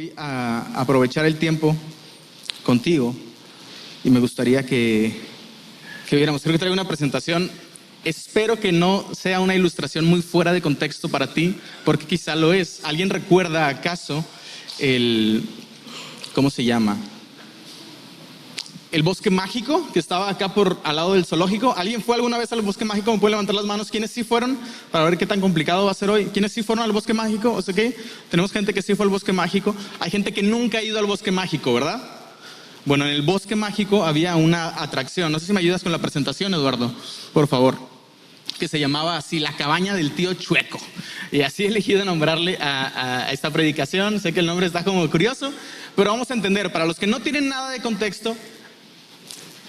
Voy a aprovechar el tiempo contigo y me gustaría que viéramos. Creo que traigo una presentación. Espero que no sea una ilustración muy fuera de contexto para ti, porque quizá lo es. ¿Alguien recuerda acaso ¿cómo se llama? El bosque mágico que estaba acá al lado del zoológico? ¿Alguien fue alguna vez al bosque mágico? ¿Me puede levantar las manos? ¿Quiénes sí fueron? Para ver qué tan complicado va a ser hoy. ¿Quiénes sí fueron al bosque mágico? O sea, ¿qué? Tenemos gente que sí fue al bosque mágico. Hay gente que nunca ha ido al bosque mágico, ¿verdad? Bueno, en el bosque mágico había una atracción. No sé si me ayudas con la presentación, Eduardo, por favor. Que se llamaba así, la cabaña del tío Chueco. Y así he elegido nombrarle a esta predicación. Sé que el nombre está como curioso, pero vamos a entender. Para los que no tienen nada de contexto,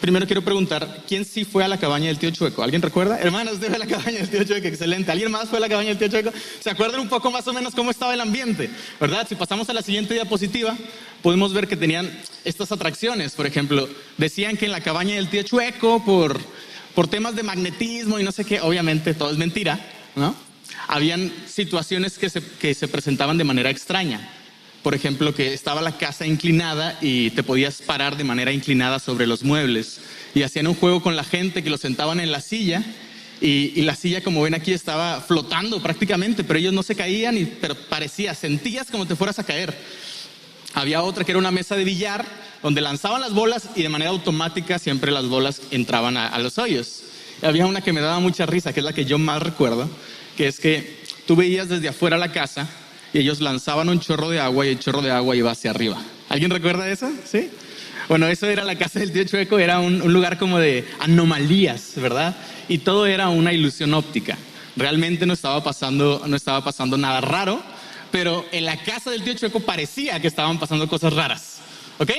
primero quiero preguntar, ¿quién sí fue a la cabaña del tío Chueco? ¿Alguien recuerda? Hermanos, usted fue a la cabaña del tío Chueco, excelente. ¿Alguien más fue a la cabaña del tío Chueco? ¿Se acuerdan un poco más o menos cómo estaba el ambiente? ¿Verdad? Si pasamos a la siguiente diapositiva, podemos ver que tenían estas atracciones. Por ejemplo, decían que en la cabaña del tío Chueco, por temas de magnetismo y no sé qué, obviamente todo es mentira, ¿no? Habían situaciones que se presentaban de manera extraña. Por ejemplo, que estaba la casa inclinada y te podías parar de manera inclinada sobre los muebles. Y hacían un juego con la gente que los sentaban en la silla y la silla, como ven aquí, estaba flotando prácticamente, pero ellos no se caían, pero sentías como te fueras a caer. Había otra que era una mesa de billar donde lanzaban las bolas y de manera automática siempre las bolas entraban a los hoyos. Y había una que me daba mucha risa, que es la que yo más recuerdo, que es que tú veías desde afuera la casa y ellos lanzaban un chorro de agua y el chorro de agua iba hacia arriba. ¿Alguien recuerda eso? ¿Sí? Bueno, eso era la casa del tío Chueco, era un lugar como de anomalías, ¿verdad? Y todo era una ilusión óptica. Realmente no estaba pasando nada raro, pero en la casa del tío Chueco parecía que estaban pasando cosas raras. ¿Ok?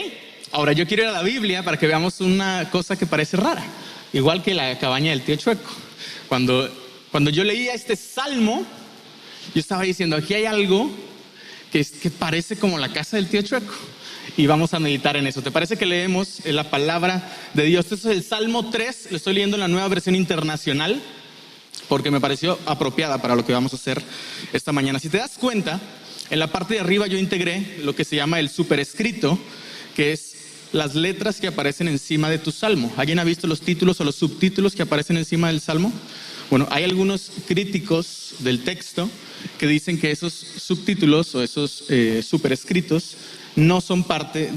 Ahora yo quiero ir a la Biblia para que veamos una cosa que parece rara, igual que la cabaña del tío Chueco. Cuando yo leía este salmo, yo estaba diciendo, aquí hay algo que parece como la casa del tío Chueco. Y vamos a meditar en eso. ¿Te parece que leemos la palabra de Dios? Este es el Salmo 3, lo estoy leyendo en la Nueva Versión Internacional, porque me pareció apropiada para lo que vamos a hacer esta mañana. Si te das cuenta, en la parte de arriba yo integré lo que se llama el superescrito, que es las letras que aparecen encima de tu salmo. ¿Alguien ha visto los títulos o los subtítulos que aparecen encima del salmo? Bueno, hay algunos críticos del texto que dicen que esos subtítulos o esos superescritos no son parte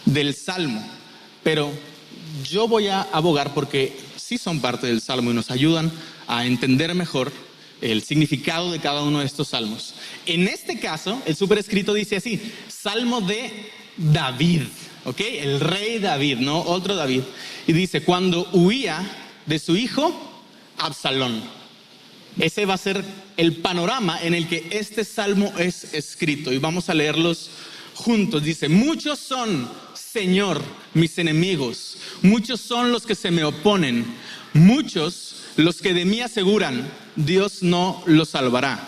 del salmo, pero yo voy a abogar porque sí son parte del salmo y nos ayudan a entender mejor el significado de cada uno de estos salmos. En este caso, el superescrito dice así: Salmo de David, ¿ok? El rey David, no otro David. Y dice, cuando huía de su hijo Absalón. Ese va a ser el panorama en el que este salmo es escrito. Y vamos a leerlos juntos. Dice, muchos son, Señor, mis enemigos. Muchos son los que se me oponen. Muchos los que de mí aseguran, Dios no los salvará.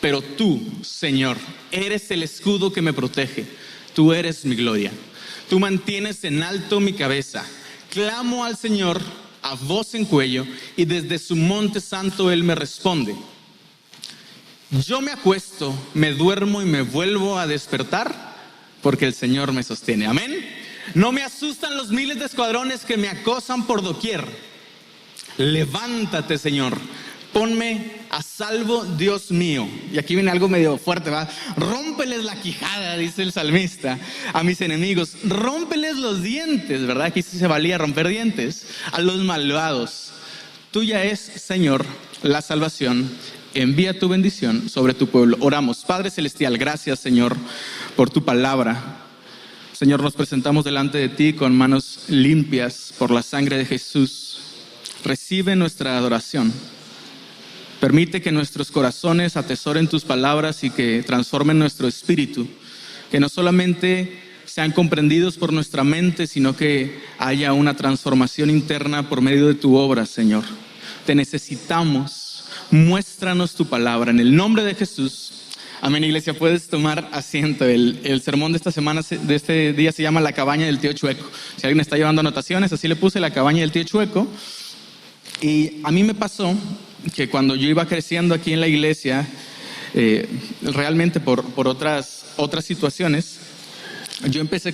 Pero tú, Señor, eres el escudo que me protege. Tú eres mi gloria. Tú mantienes en alto mi cabeza. Clamo al Señor a voz en cuello, y desde su monte santo Él me responde. Yo me acuesto, me duermo y me vuelvo a despertar, porque el Señor me sostiene. Amén. No me asustan los miles de escuadrones que me acosan por doquier. Levántate, Señor. Ponme a salvo, Dios mío. Y aquí viene algo medio fuerte, ¿va? Rómpeles la quijada, dice el salmista, a mis enemigos. Rómpeles los dientes, ¿verdad? Aquí sí se valía romper dientes. A los malvados. Tuya es, Señor, la salvación. Envía tu bendición sobre tu pueblo. Oramos. Padre Celestial, gracias, Señor, por tu palabra. Señor, nos presentamos delante de ti con manos limpias por la sangre de Jesús. Recibe nuestra adoración. Permite que nuestros corazones atesoren tus palabras y que transformen nuestro espíritu. Que no solamente sean comprendidos por nuestra mente, sino que haya una transformación interna por medio de tu obra, Señor. Te necesitamos. Muéstranos tu palabra. En el nombre de Jesús. Amén, iglesia. Puedes tomar asiento. El sermón de esta semana, de este día, se llama La cabaña del tío Chueco. Si alguien está llevando anotaciones, así le puse La cabaña del tío Chueco. Y a mí me pasó que cuando yo iba creciendo aquí en la iglesia, realmente por otras situaciones. Yo empecé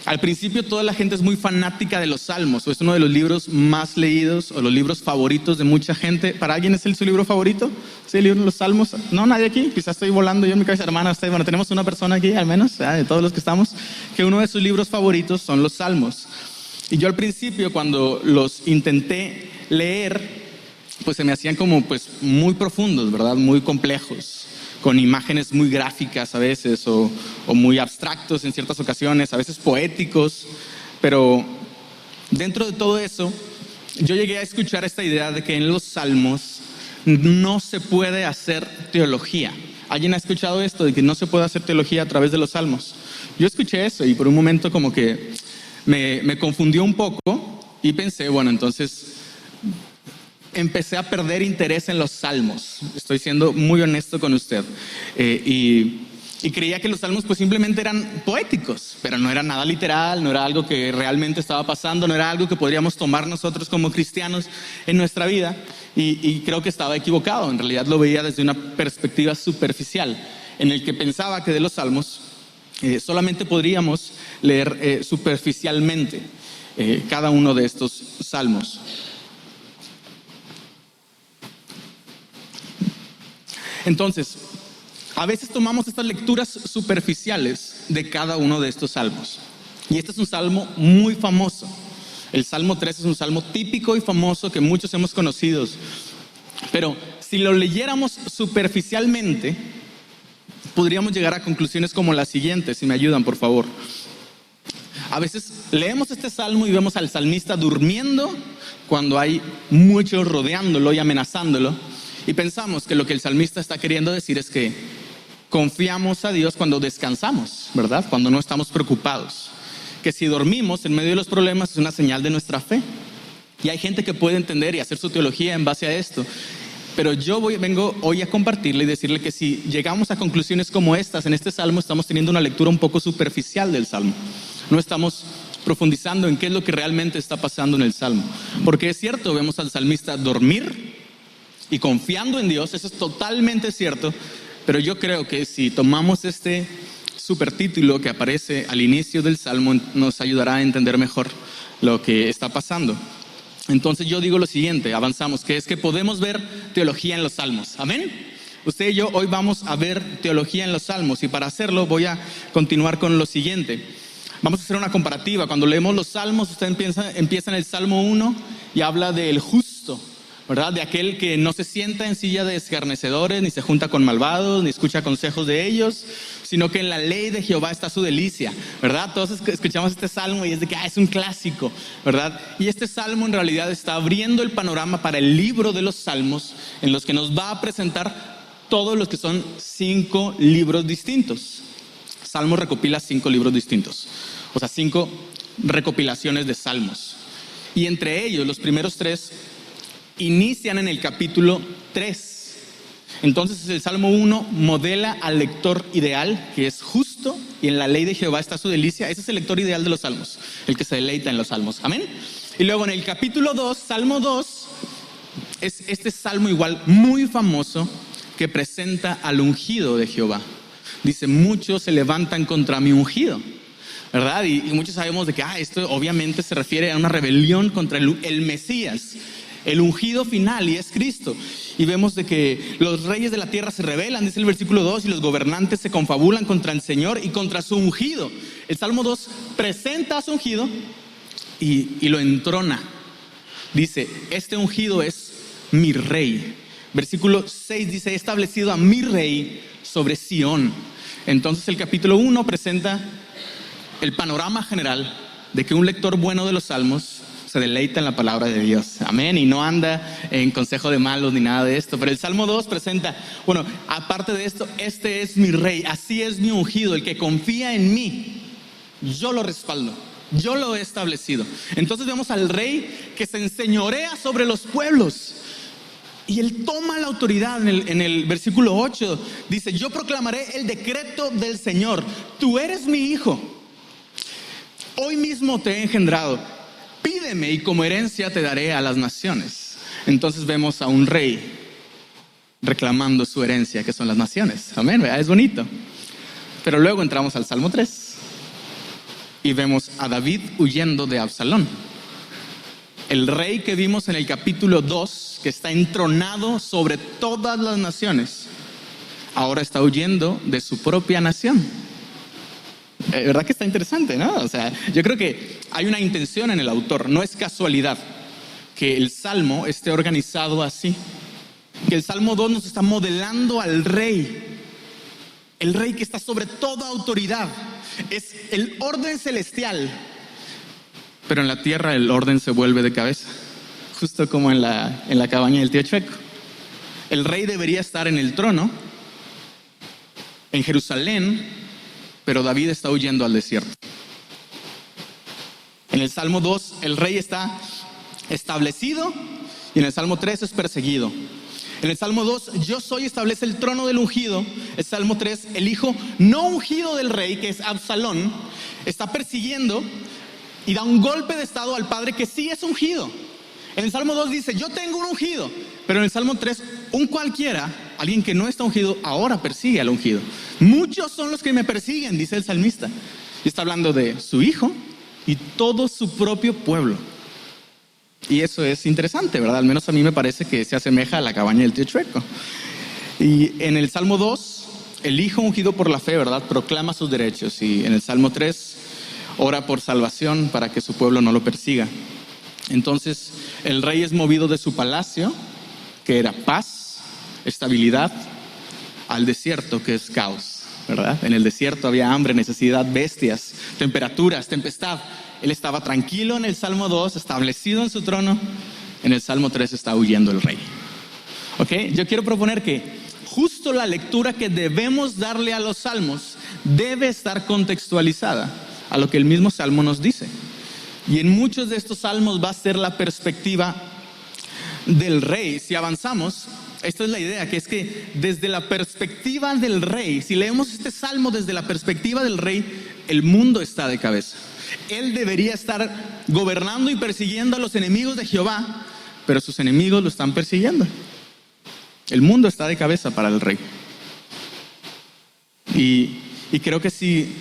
al principio toda la gente es muy fanática de los Salmos, o es uno de los libros más leídos o los libros favoritos de mucha gente. ¿Para alguien es su libro favorito? ¿Sí, el libro de los Salmos? No, nadie aquí. Quizás estoy volando yo en mi cabeza, hermana. Bueno, tenemos una persona aquí, al menos, de todos los que estamos, que uno de sus libros favoritos son los Salmos. Y yo al principio, cuando los intenté leer, pues se me hacían como pues muy profundos, ¿verdad? Muy complejos, con imágenes muy gráficas a veces o muy abstractos en ciertas ocasiones, a veces poéticos. Pero dentro de todo eso, yo llegué a escuchar esta idea de que en los Salmos no se puede hacer teología. ¿Alguien ha escuchado esto de que no se puede hacer teología a través de los Salmos? Yo escuché eso y por un momento como que me confundió un poco y pensé, bueno, entonces empecé a perder interés en los Salmos. Estoy siendo muy honesto con usted. Y creía que los Salmos pues simplemente eran poéticos, pero no era nada literal, no era algo que realmente estaba pasando, no era algo que podríamos tomar nosotros como cristianos en nuestra vida. Y creo que estaba equivocado. En realidad lo veía desde una perspectiva superficial, en el que pensaba que de los Salmos solamente podríamos leer superficialmente cada uno de estos Salmos. Entonces, a veces tomamos estas lecturas superficiales de cada uno de estos salmos. Y este es un salmo muy famoso. El Salmo 3 es un salmo típico y famoso que muchos hemos conocido. Pero si lo leyéramos superficialmente, podríamos llegar a conclusiones como las siguientes. Si me ayudan, por favor. A veces leemos este salmo y vemos al salmista durmiendo cuando hay muchos rodeándolo y amenazándolo. Y pensamos que lo que el salmista está queriendo decir es que confiamos a Dios cuando descansamos, ¿verdad? Cuando no estamos preocupados. Que si dormimos en medio de los problemas es una señal de nuestra fe. Y hay gente que puede entender y hacer su teología en base a esto. Pero yo vengo hoy a compartirle y decirle que si llegamos a conclusiones como estas en este salmo, estamos teniendo una lectura un poco superficial del salmo. No estamos profundizando en qué es lo que realmente está pasando en el salmo. Porque es cierto, vemos al salmista dormir y confiando en Dios, eso es totalmente cierto, pero yo creo que si tomamos este supertítulo que aparece al inicio del Salmo, nos ayudará a entender mejor lo que está pasando. Entonces yo digo lo siguiente, avanzamos, que es que podemos ver teología en los Salmos, ¿amén? Usted y yo hoy vamos a ver teología en los Salmos y para hacerlo voy a continuar con lo siguiente. Vamos a hacer una comparativa. Cuando leemos los Salmos, usted empieza en el Salmo 1 y habla del justo, ¿verdad? De aquel que no se sienta en silla de escarnecedores, ni se junta con malvados, ni escucha consejos de ellos, sino que en la ley de Jehová está su delicia, ¿verdad? Todos escuchamos este salmo y es de que es un clásico, ¿verdad? Y este salmo en realidad está abriendo el panorama para el libro de los salmos, en los que nos va a presentar todos los que son 5 libros distintos. Salmo recopila 5 libros distintos, o sea, 5 recopilaciones de salmos. Y entre ellos, los primeros 3 inician en el capítulo 3. Entonces el Salmo 1 modela al lector ideal, que es justo, y en la ley de Jehová está su delicia. Ese es el lector ideal de los salmos, el que se deleita en los salmos, amén. Y luego en el capítulo 2, Salmo 2, es este salmo igual muy famoso que presenta al ungido de Jehová. Dice, muchos se levantan contra mi ungido, ¿verdad? Y muchos sabemos de que esto obviamente se refiere a una rebelión contra el Mesías, el ungido final, y es Cristo. Y vemos de que los reyes de la tierra se rebelan, dice el versículo 2, y los gobernantes se confabulan contra el Señor y contra su ungido. El Salmo 2 presenta a su ungido y lo entrona. Dice, este ungido es mi rey. Versículo 6 dice, he establecido a mi rey sobre Sión. Entonces el capítulo 1 presenta el panorama general de que un lector bueno de los salmos se deleita en la palabra de Dios, amén, y no anda en consejo de malos ni nada de esto. Pero el Salmo 2 presenta, bueno, aparte de esto, este es mi rey, así es mi ungido, el que confía en mí, yo lo respaldo, yo lo he establecido. Entonces vemos al rey que se enseñorea sobre los pueblos y él toma la autoridad. En el versículo 8 dice, yo proclamaré el decreto del Señor, tú eres mi hijo, hoy mismo te he engendrado. Pídeme y como herencia te daré a las naciones. Entonces vemos a un rey reclamando su herencia, que son las naciones. Amén, ¿verdad? Es bonito. Pero luego entramos al Salmo 3 y vemos a David huyendo de Absalón. El rey que vimos en el capítulo 2, que está entronado sobre todas las naciones, ahora está huyendo de su propia nación. ¿Verdad que está interesante, no? O sea, yo creo que hay una intención en el autor. No es casualidad que el Salmo esté organizado así. Que el Salmo 2 nos está modelando al rey. El rey que está sobre toda autoridad. Es el orden celestial. Pero en la tierra el orden se vuelve de cabeza. Justo como en la cabaña del tío Chueco. El rey debería estar en el trono, en Jerusalén, pero David está huyendo al desierto. En el Salmo 2 el rey está establecido y en el Salmo 3 es perseguido. En el Salmo 2, yo soy, establece el trono del ungido. El Salmo 3, el hijo no ungido del rey, que es Absalón, está persiguiendo y da un golpe de estado al padre que sí es ungido. En el Salmo 2 dice, yo tengo un ungido. Pero en el Salmo 3, un cualquiera, alguien que no está ungido, ahora persigue al ungido. Muchos son los que me persiguen, dice el salmista. Y está hablando de su hijo y todo su propio pueblo. Y eso es interesante, ¿verdad? Al menos a mí me parece que se asemeja a la cabaña del tío Chueco. Y en el Salmo 2, el hijo ungido por la fe, ¿verdad?, proclama sus derechos. Y en el Salmo 3, ora por salvación para que su pueblo no lo persiga. Entonces, el rey es movido de su palacio, que era paz, estabilidad, al desierto, que es caos, ¿verdad? En el desierto había hambre, necesidad, bestias, temperaturas, tempestad. Él estaba tranquilo en el Salmo 2, establecido en su trono. En el Salmo 3 está huyendo el rey. ¿Ok? Yo quiero proponer que justo la lectura que debemos darle a los salmos debe estar contextualizada a lo que el mismo salmo nos dice. Y en muchos de estos salmos va a ser la perspectiva del rey. Si avanzamos, esta es la idea, que es que desde la perspectiva del rey, si leemos este salmo desde la perspectiva del rey, el mundo está de cabeza. Él debería estar gobernando y persiguiendo a los enemigos de Jehová, pero sus enemigos lo están persiguiendo. El mundo está de cabeza para el rey. Y creo que si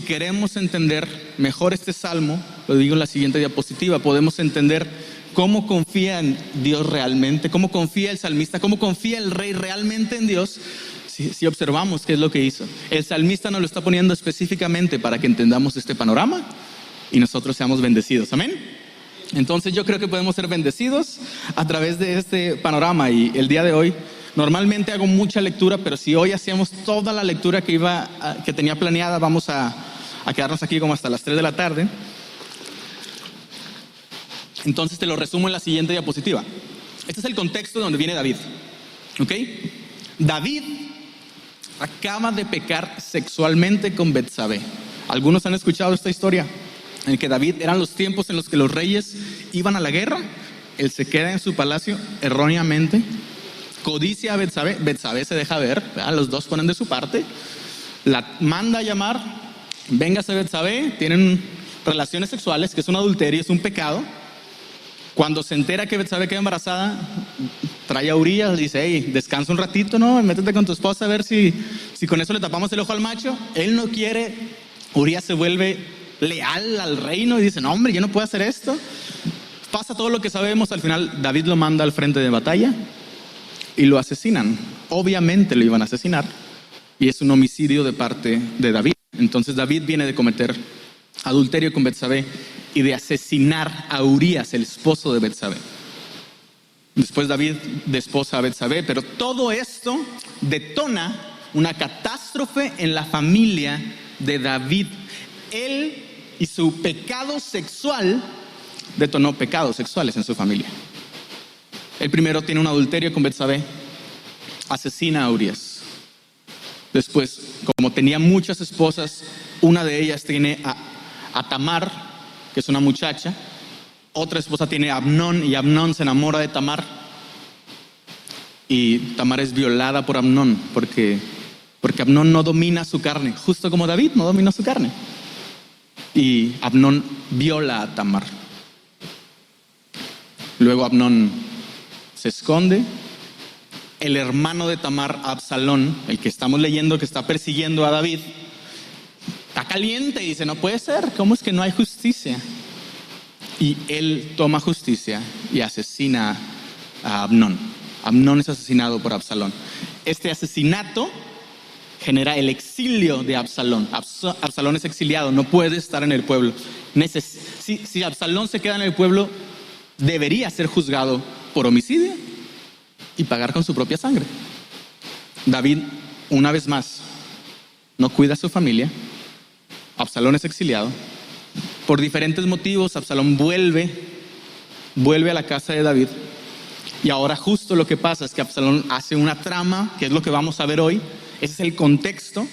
queremos entender mejor este salmo, lo digo en la siguiente diapositiva, podemos entender cómo confía en Dios realmente, cómo confía el salmista, cómo confía el rey realmente en Dios, si observamos qué es lo que hizo. El salmista nos lo está poniendo específicamente para que entendamos este panorama y nosotros seamos bendecidos. ¿Amén? Entonces yo creo que podemos ser bendecidos a través de este panorama. Y el día de hoy, normalmente hago mucha lectura, pero si hoy hacíamos toda la lectura que tenía planeada, vamos a quedarnos aquí como hasta las 3 de la tarde. Entonces te lo resumo en la siguiente diapositiva. Este es el contexto de donde viene David. ¿Ok? David acaba de pecar sexualmente con Betsabé. ¿Algunos han escuchado esta historia? En el que David, eran los tiempos en los que los reyes iban a la guerra. Él se queda en su palacio erróneamente, codicia a Betsabé. Betsabé se deja ver, ¿verdad? Los dos ponen de su parte. La manda a llamar. Véngase Betsabé. Tienen relaciones sexuales, que es un adulterio, es un pecado. Cuando se entera que Betsabé queda embarazada, trae a Urías, dice, hey, descansa un ratito, ¿no? Métete con tu esposa a ver si con eso le tapamos el ojo al macho. Él no quiere. Urías se vuelve leal al reino y dice, no hombre, yo no puedo hacer esto. Pasa todo lo que sabemos. Al final David lo manda al frente de batalla y lo asesinan. Obviamente lo iban a asesinar y es un homicidio de parte de David. Entonces David viene de cometer adulterio con Betsabé y de asesinar a Urías, el esposo de Betsabé. Después David desposa a Betsabé, pero todo esto detona una catástrofe en la familia de David. Él y su pecado sexual detonó pecados sexuales en su familia. El primero tiene un adulterio con Betsabé, asesina a Urías. Después, como tenía muchas esposas, una de ellas tiene a Tamar, que es una muchacha. Otra esposa tiene a Amnón y Amnón se enamora de Tamar. Y Tamar es violada por Amnón porque Amnón no domina su carne, justo como David no dominó su carne. Y Amnón viola a Tamar. Luego Amnón se esconde. el hermano de Tamar, Absalón, el que estamos leyendo que está persiguiendo a David, está caliente y dice, no puede ser, ¿cómo es que no hay justicia? Y él toma justicia y asesina a Amnón. Amnón es asesinado por Absalón. Este asesinato genera el exilio de Absalón. Absalón es exiliado, no puede estar en el pueblo. Si Absalón se queda en el pueblo, debería ser juzgado por homicidio y pagar con su propia sangre. David, una vez más, no cuida a su familia. Absalón es exiliado. Por diferentes motivos, Absalón vuelve a la casa de David. Y ahora justo lo que pasa es que Absalón hace una trama, que es lo que vamos a ver hoy. Ese es el contexto.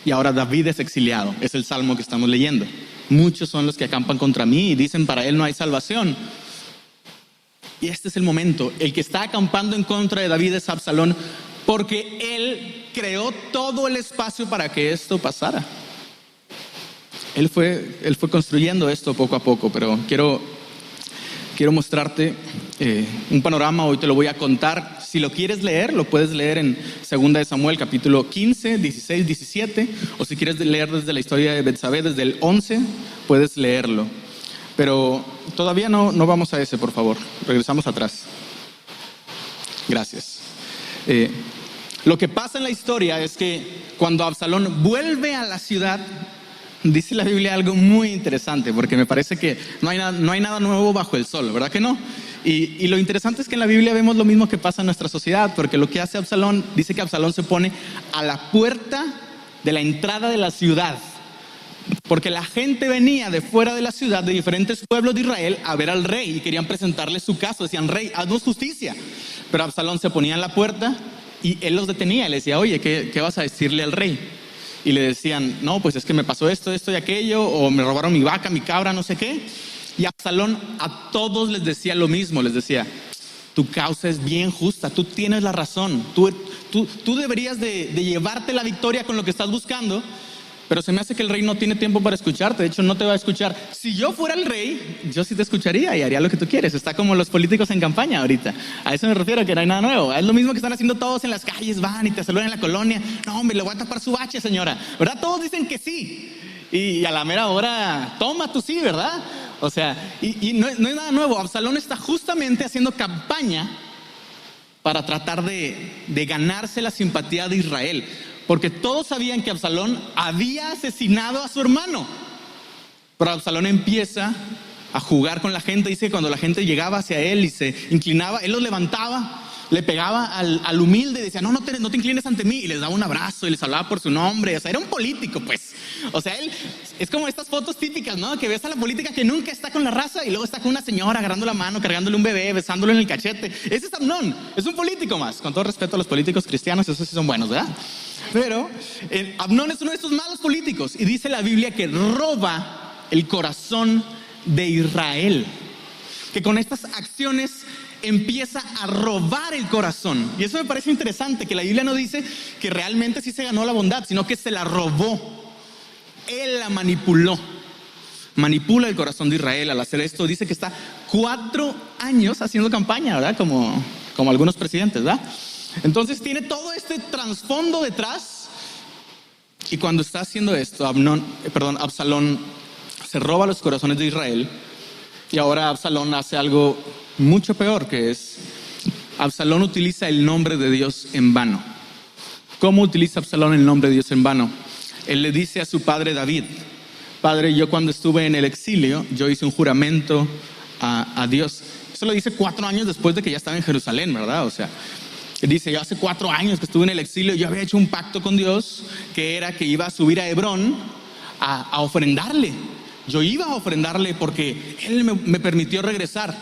Y ahora David es exiliado. Es el salmo que estamos leyendo. Muchos son los que acampan contra mí y dicen, para él no hay salvación. Y este es el momento. El que está acampando en contra de David es Absalón, porque él creó todo el espacio para que esto pasara. Él fue construyendo esto poco a poco, pero quiero mostrarte un panorama. Hoy te lo voy a contar. Si lo quieres leer, lo puedes leer en 2 de Samuel, capítulo 15, 16, 17. O si quieres leer desde la historia de Betsabé, desde el 11, puedes leerlo. Pero todavía no vamos a ese, por favor. Regresamos atrás. Gracias. Lo que pasa en la historia es que cuando Absalón vuelve a la ciudad, dice la Biblia algo muy interesante, porque me parece que no hay nada nuevo bajo el sol, ¿verdad que no? Y lo interesante es que en la Biblia vemos lo mismo que pasa en nuestra sociedad, porque lo que hace Absalón, dice que Absalón se pone a la puerta de la entrada de la ciudad, porque la gente venía de fuera de la ciudad, de diferentes pueblos de Israel, a ver al rey y querían presentarle su caso. Decían, rey, haznos justicia. Pero Absalón se ponía en la puerta y él los detenía y le decía, oye, ¿qué vas a decirle al rey? Y le decían, no, pues es que me pasó esto y aquello, o me robaron mi vaca, mi cabra, no sé qué. Y Absalón a todos les decía lo mismo, les decía, tu causa es bien justa, tú tienes la razón, tú deberías de llevarte la victoria con lo que estás buscando, pero se me hace que el rey no tiene tiempo para escucharte. De hecho, no te va a escuchar. Si yo fuera el rey, yo sí te escucharía y haría lo que tú quieres. Está como los políticos en campaña ahorita. A eso me refiero, que no hay nada nuevo. Es lo mismo que están haciendo todos en las calles, van y te saludan en la colonia. No, hombre, le voy a tapar su bache, señora. ¿Verdad? Todos dicen que sí. Y a la mera hora, toma tu sí, ¿verdad? O sea, y no es nada nuevo. Absalón está justamente haciendo campaña para tratar de ganarse la simpatía de Israel. Porque todos sabían que Absalón había asesinado a su hermano. Pero Absalón empieza a jugar con la gente. Dice que cuando la gente llegaba hacia él y se inclinaba, él los levantaba, le pegaba al humilde y decía, no te inclines ante mí. Y les daba un abrazo y les hablaba por su nombre. O sea, era un político, pues. O sea, él es como estas fotos típicas, ¿no? Que ves a la política que nunca está con la raza y luego está con una señora agarrando la mano, cargándole un bebé, besándolo en el cachete. Ese es Amnón, es un político más. Con todo respeto a los políticos cristianos, esos sí son buenos, ¿verdad? Pero Amnón es uno de estos malos políticos y dice la Biblia que roba el corazón de Israel, que con estas acciones empieza a robar el corazón. Y eso me parece interesante, que la Biblia no dice que realmente sí se ganó la bondad, sino que se la robó. Él la manipuló. Manipula el corazón de Israel al hacer esto. Dice que está 4 años haciendo campaña, ¿verdad? Como algunos presidentes, ¿verdad? Entonces tiene todo este trasfondo detrás. Y cuando está haciendo esto, Absalón se roba los corazones de Israel. Y ahora Absalón hace algo mucho peor, que es Absalón utiliza el nombre de Dios en vano. ¿Cómo utiliza Absalón el nombre de Dios en vano? Él le dice a su padre David, padre, yo cuando estuve en el exilio, yo hice un juramento a Dios. Eso lo dice 4 años después de que ya estaba en Jerusalén, ¿verdad? O sea, dice, yo hace 4 años que estuve en el exilio, yo había hecho un pacto con Dios, que era que iba a subir a Hebrón a ofrendarle. Yo iba a ofrendarle porque Él me permitió regresar.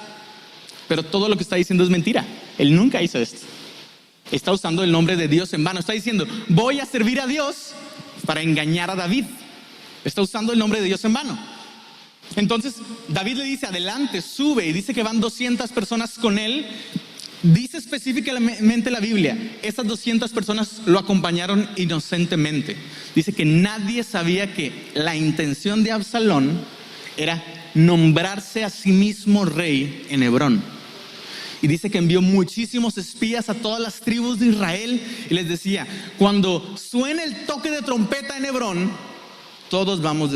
Pero todo lo que está diciendo es mentira. Él nunca hizo esto. Está usando el nombre de Dios en vano. Está diciendo, voy a servir a Dios para engañar a David. Está usando el nombre de Dios en vano. Entonces David le dice, adelante, sube. Y dice que van 200 personas con él. Dice específicamente la Biblia, estas 200 personas lo acompañaron inocentemente. Dice que nadie sabía que la intención de Absalón era nombrarse a sí mismo rey en Hebrón. Y dice que envió muchísimos espías a todas las tribus de Israel y les decía: cuando suene el toque de trompeta en Hebrón, todos vamos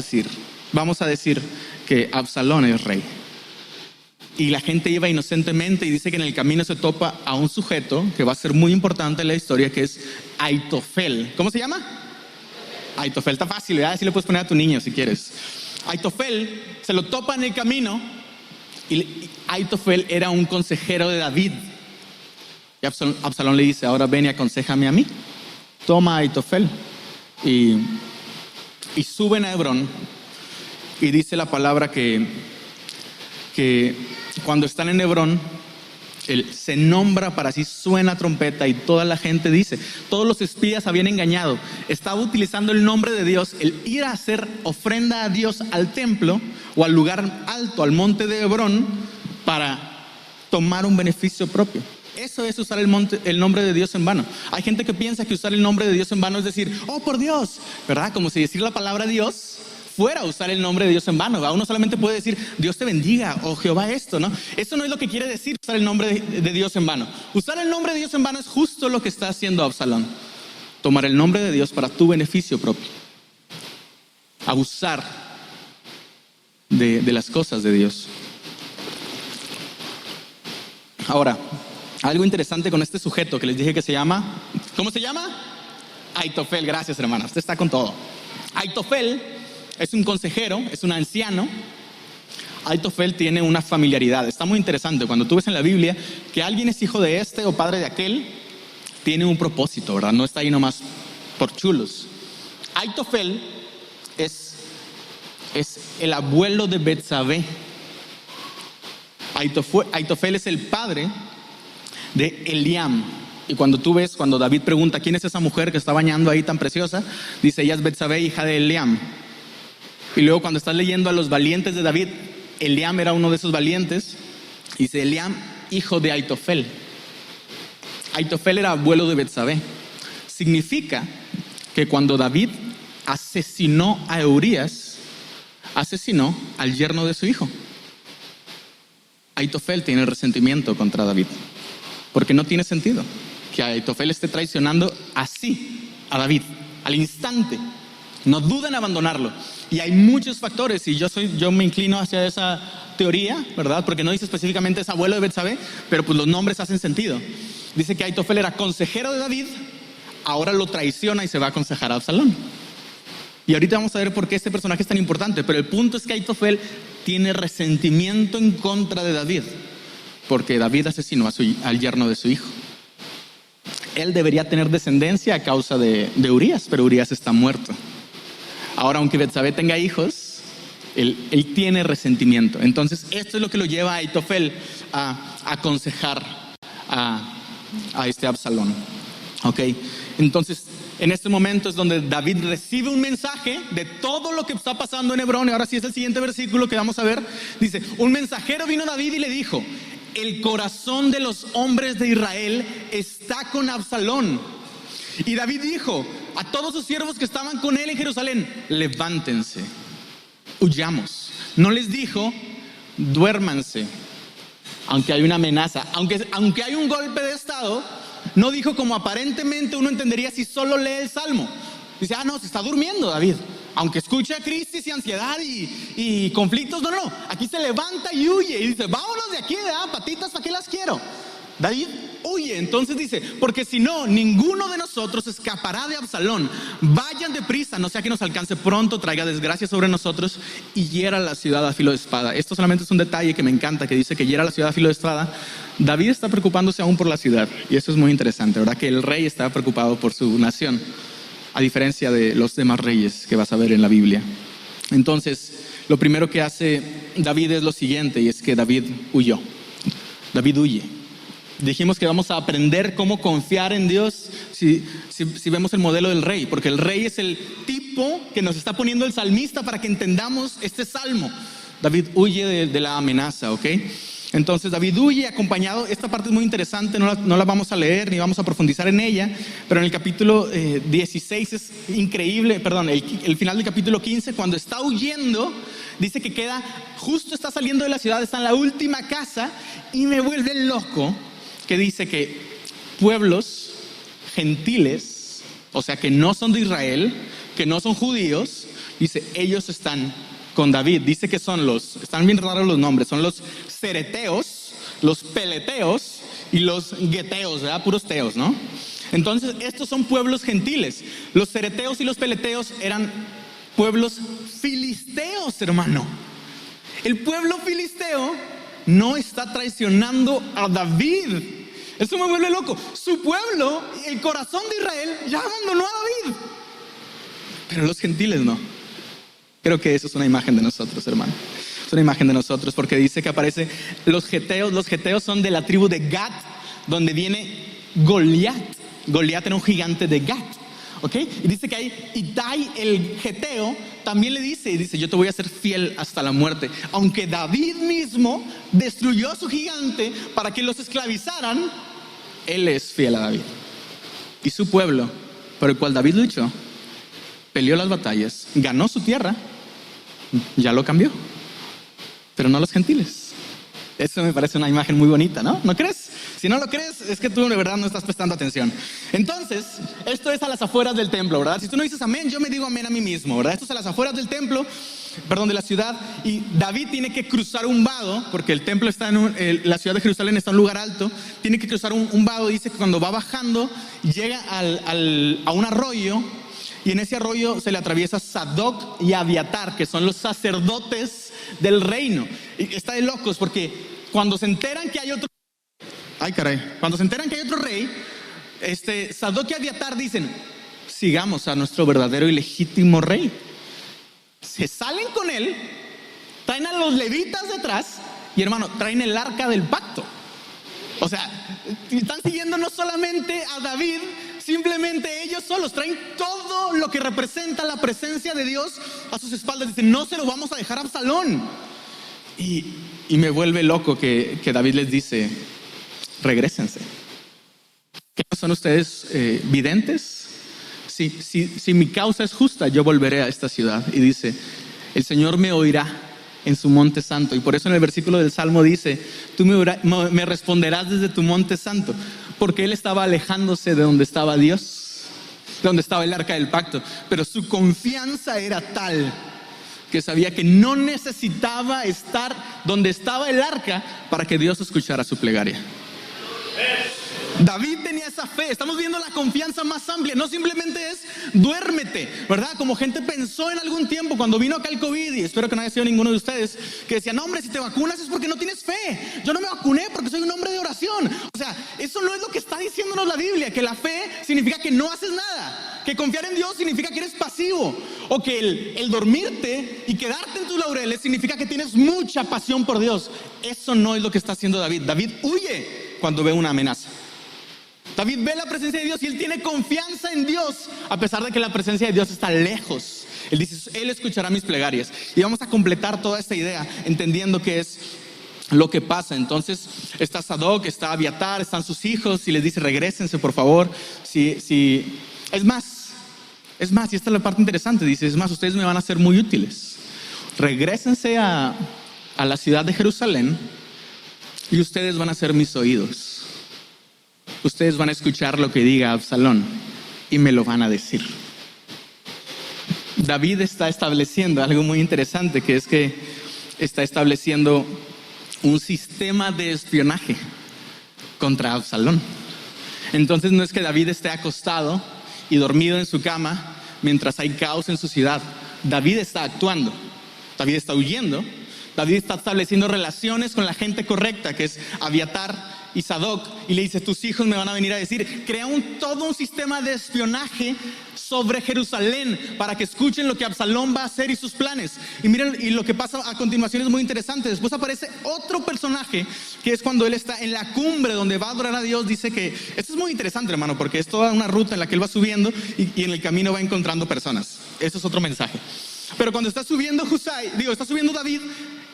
a decir que Absalón es rey. Y la gente iba inocentemente, y dice que en el camino se topa a un sujeto que va a ser muy importante en la historia, que es Aitofel. ¿Cómo se llama? Aitofel. Está fácil, ¿verdad? Así le puedes poner a tu niño si quieres. Aitofel se lo topa en el camino, y Aitofel era un consejero de David. Y Absalón le dice: ahora ven y aconséjame a mí. Toma a Aitofel. Y suben a Hebrón, y dice la palabra que cuando están en Hebrón, él se nombra para sí, suena trompeta, y toda la gente dice, todos los espías habían engañado. Estaba utilizando el nombre de Dios, el ir a hacer ofrenda a Dios al templo o al lugar alto, al monte de Hebrón, para tomar un beneficio propio. Eso es usar el nombre de Dios en vano. Hay gente que piensa que usar el nombre de Dios en vano es decir: oh, por Dios, ¿verdad? Como si decir la palabra Dios fuera usar el nombre de Dios en vano, ¿verdad? Uno solamente puede decir: Dios te bendiga, o Jehová esto, ¿no? Eso no es lo que quiere decir usar el nombre de Dios en vano. Usar el nombre de Dios en vano es justo lo que está haciendo Absalón: tomar el nombre de Dios para tu beneficio propio, abusar de las cosas de Dios. Ahora, algo interesante con este sujeto que les dije que se llama, ¿cómo se llama? Aitofel. Gracias, hermana, usted está con todo. Aitofel es un consejero, es un anciano. Aitofel tiene una familiaridad. Está muy interesante cuando tú ves en la Biblia que alguien es hijo de este o padre de aquel, tiene un propósito, ¿verdad? No está ahí nomás por chulos. Aitofel es el abuelo de Betsabé. Aitofel es el padre de Eliam. Y cuando David pregunta: ¿quién es esa mujer que está bañando ahí tan preciosa?, dice: ella es Betsabé, hija de Eliam. Y luego cuando estás leyendo a los valientes de David, Eliam era uno de esos valientes. Dice: Eliam, hijo de Aitofel. Aitofel era abuelo de Betsabé. Significa que cuando David asesinó a Urías, asesinó al yerno de su hijo. Aitofel tiene resentimiento contra David, porque no tiene sentido que Aitofel esté traicionando así a David, al instante. No duda en abandonarlo. Y hay muchos factores, y yo me inclino hacia esa teoría, ¿verdad? Porque no dice específicamente es abuelo de Betsabé, pero pues los nombres hacen sentido. Dice que Aitofel era consejero de David, ahora lo traiciona y se va a aconsejar a Absalón. Y ahorita vamos a ver por qué este personaje es tan importante, pero el punto es que Aitofel tiene resentimiento en contra de David, porque David asesinó al yerno de su hijo. Él debería tener descendencia a causa de Urías, pero Urías está muerto. Ahora, aunque Betsabé tenga hijos, él tiene resentimiento. Entonces, esto es lo que lo lleva a Aitofel a aconsejar a este Absalón. ¿Ok? Entonces, en este momento es donde David recibe un mensaje de todo lo que está pasando en Hebrón. Y ahora sí es el siguiente versículo que vamos a ver. Dice: un mensajero vino a David y le dijo: el corazón de los hombres de Israel está con Absalón. Y David dijo a todos sus siervos que estaban con él en Jerusalén: levántense, huyamos. No les dijo: duérmanse, aunque hay una amenaza, aunque hay un golpe de estado. No dijo como aparentemente uno entendería si solo lee el Salmo. Dice: no, se está durmiendo David, aunque escucha crisis y ansiedad y conflictos. No, aquí se levanta y huye y dice: vámonos de aquí, patitas, ¿para qué las quiero? David huye. Entonces dice: porque si no, ninguno de nosotros escapará de Absalón. Vayan deprisa, no sea que nos alcance pronto, traiga desgracia sobre nosotros y hiera la ciudad a filo de espada. Esto solamente es un detalle que me encanta, que dice que hiera la ciudad a filo de espada. David está preocupándose aún por la ciudad, y eso es muy interesante, ¿verdad? Que el rey está preocupado por su nación, a diferencia de los demás reyes que vas a ver en la Biblia. Entonces, lo primero que hace David es lo siguiente, y es que David huyó. David huye. Dijimos que vamos a aprender cómo confiar en Dios si vemos el modelo del rey, porque el rey es el tipo que nos está poniendo el salmista para que entendamos este salmo. David huye de la amenaza, ¿ok? Entonces David huye acompañado. Esta parte es muy interesante, no la vamos a leer ni vamos a profundizar en ella, pero en el capítulo 16 es increíble, perdón, el final del capítulo 15, cuando está huyendo, dice que justo está saliendo de la ciudad, está en la última casa, y me vuelve loco que dice que pueblos gentiles, o sea que no son de Israel, que no son judíos, dice, ellos están con David. Dice que están bien raros los nombres, son los cereteos, los peleteos y los geteos, ¿verdad? Puros teos, ¿no? Entonces estos son pueblos gentiles. Los cereteos y los peleteos eran pueblos filisteos, hermano. El pueblo filisteo no está traicionando a David. Eso me vuelve loco. Su pueblo, el corazón de Israel, ya abandonó a David, pero los gentiles no. Creo que eso es una imagen de nosotros, hermano. Es una imagen de nosotros, porque dice que aparece los geteos. Los geteos son de la tribu de Gat, donde viene Goliat. Goliat era un gigante de Gat, ¿ok? Y dice que ahí Itai, el geteo, también le dice, yo te voy a ser fiel hasta la muerte. Aunque David mismo destruyó a su gigante para que los esclavizaran, él es fiel a David. Y su pueblo, por el cual David luchó, peleó las batallas, ganó su tierra, ya lo cambió, pero no los gentiles. Eso me parece una imagen muy bonita, ¿no? ¿No crees? Si no lo crees, es que tú de verdad no estás prestando atención. Entonces, esto es a las afueras del templo, ¿verdad? Si tú no dices amén, yo me digo amén a mí mismo, ¿verdad? Esto es a las afueras del templo, de la ciudad, y David tiene que cruzar un vado, porque el templo está la ciudad de Jerusalén está en un lugar alto, tiene que cruzar un vado. Dice que cuando va bajando, llega a un arroyo, y en ese arroyo se le atraviesa Sadoc y Abiatar, que son los sacerdotes del reino. Y está de locos, porque cuando se enteran que hay otro rey, Sadoc y Abiatar dicen, sigamos a nuestro verdadero y legítimo rey. Se salen con él, traen a los levitas detrás, y hermano, traen el arca del pacto. O sea, están siguiendo no solamente a David, simplemente ellos solos, traen todo lo que representa la presencia de Dios a sus espaldas. Dicen, no se lo vamos a dejar a Absalón. Y me vuelve loco que David les dice, regrésense. ¿Qué no son ustedes videntes? Si mi causa es justa, yo volveré a esta ciudad. Y dice, el Señor me oirá en su monte santo. Y por eso en el versículo del Salmo dice, tú me responderás desde tu monte santo, porque él estaba alejándose de donde estaba Dios, de donde estaba el arca del pacto, pero su confianza era tal que sabía que no necesitaba estar donde estaba el arca para que Dios escuchara su plegaria. David tenía esa fe. Estamos viendo la confianza más amplia. No simplemente es duérmete, ¿verdad? Como gente pensó en algún tiempo cuando vino acá el COVID, y espero que no haya sido ninguno de ustedes, que decían, no, hombre, si te vacunas es porque no tienes fe. Yo no me vacuné porque soy un hombre de oración. O sea, eso no es lo que está diciéndonos la Biblia, que la fe significa que no haces nada, que confiar en Dios significa que eres pasivo, o que el dormirte y quedarte en tus laureles significa que tienes mucha pasión por Dios. Eso no es lo que está haciendo David. David huye cuando ve una amenaza. David ve la presencia de Dios y él tiene confianza en Dios, a pesar de que la presencia de Dios está lejos. Él dice, él escuchará mis plegarias. Y vamos a completar toda esta idea entendiendo qué es lo que pasa. Entonces está Sadoc, está Abiatar, están sus hijos, y les dice, regrésense por favor. Es más, y esta es la parte interesante, dice, es más, ustedes me van a ser muy útiles. Regrésense a la ciudad de Jerusalén y ustedes van a ser mis oídos. Ustedes van a escuchar lo que diga Absalón y me lo van a decir. David está estableciendo algo muy interesante, que es que está estableciendo un sistema de espionaje contra Absalón. Entonces no es que David esté acostado y dormido en su cama mientras hay caos en su ciudad. David está actuando, David está huyendo, David está estableciendo relaciones con la gente correcta, que es Abiatar y Sadoc, y le dice, tus hijos me van a venir a decir. Crea todo un sistema de espionaje sobre Jerusalén para que escuchen lo que Absalón va a hacer y sus planes. Y miren, y lo que pasa a continuación es muy interesante. Después aparece otro personaje, que es cuando él está en la cumbre donde va a adorar a Dios. Dice que esto es muy interesante, hermano, porque es toda una ruta en la que él va subiendo y en el camino va encontrando personas. Eso es otro mensaje. Pero cuando está subiendo David,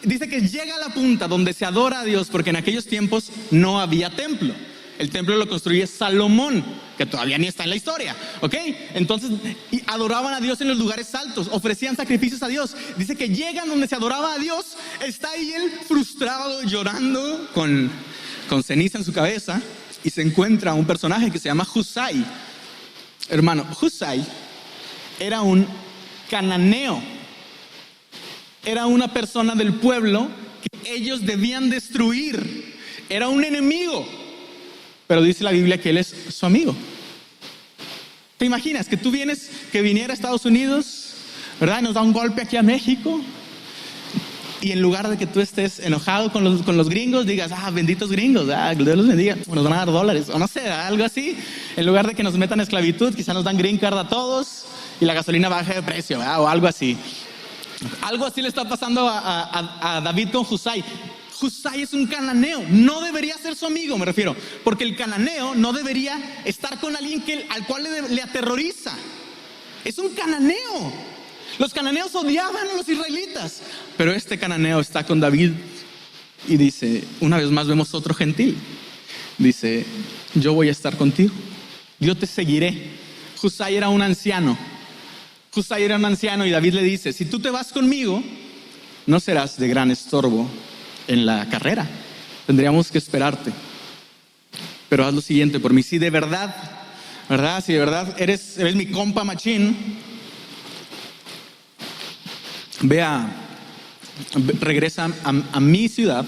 dice que llega a la punta donde se adora a Dios, porque en aquellos tiempos no había templo. El templo lo construye Salomón, que todavía ni está en la historia, ¿ok? Entonces, adoraban a Dios en los lugares altos, ofrecían sacrificios a Dios. Dice que llegan donde se adoraba a Dios, está ahí él frustrado, llorando, con ceniza en su cabeza, y se encuentra un personaje que se llama Husai. Hermano, Husai era un cananeo, era una persona del pueblo que ellos debían destruir, era un enemigo. Pero dice la Biblia que él es su amigo. ¿Te imaginas que tú viniera a Estados Unidos, ¿verdad? Y nos da un golpe aquí a México, y en lugar de que tú estés enojado con los gringos, digas, benditos gringos, Dios los bendiga, nos van a dar dólares, o no sé, algo así. En lugar de que nos metan esclavitud, quizá nos dan green card a todos y la gasolina baja de precio, o algo así. Algo así le está pasando a David con Husai. Husai es un cananeo, no debería ser su amigo, me refiero, porque el cananeo no debería estar con alguien al cual le aterroriza. Es un cananeo. Los cananeos odiaban a los israelitas, pero este cananeo está con David y dice, una vez más vemos otro gentil, dice, yo voy a estar contigo, yo te seguiré. Husai era un anciano y David le dice, si tú te vas conmigo, no serás de gran estorbo en la carrera, tendríamos que esperarte, pero haz lo siguiente por mí. Si de verdad, si de verdad eres mi compa machín, regresa a mi ciudad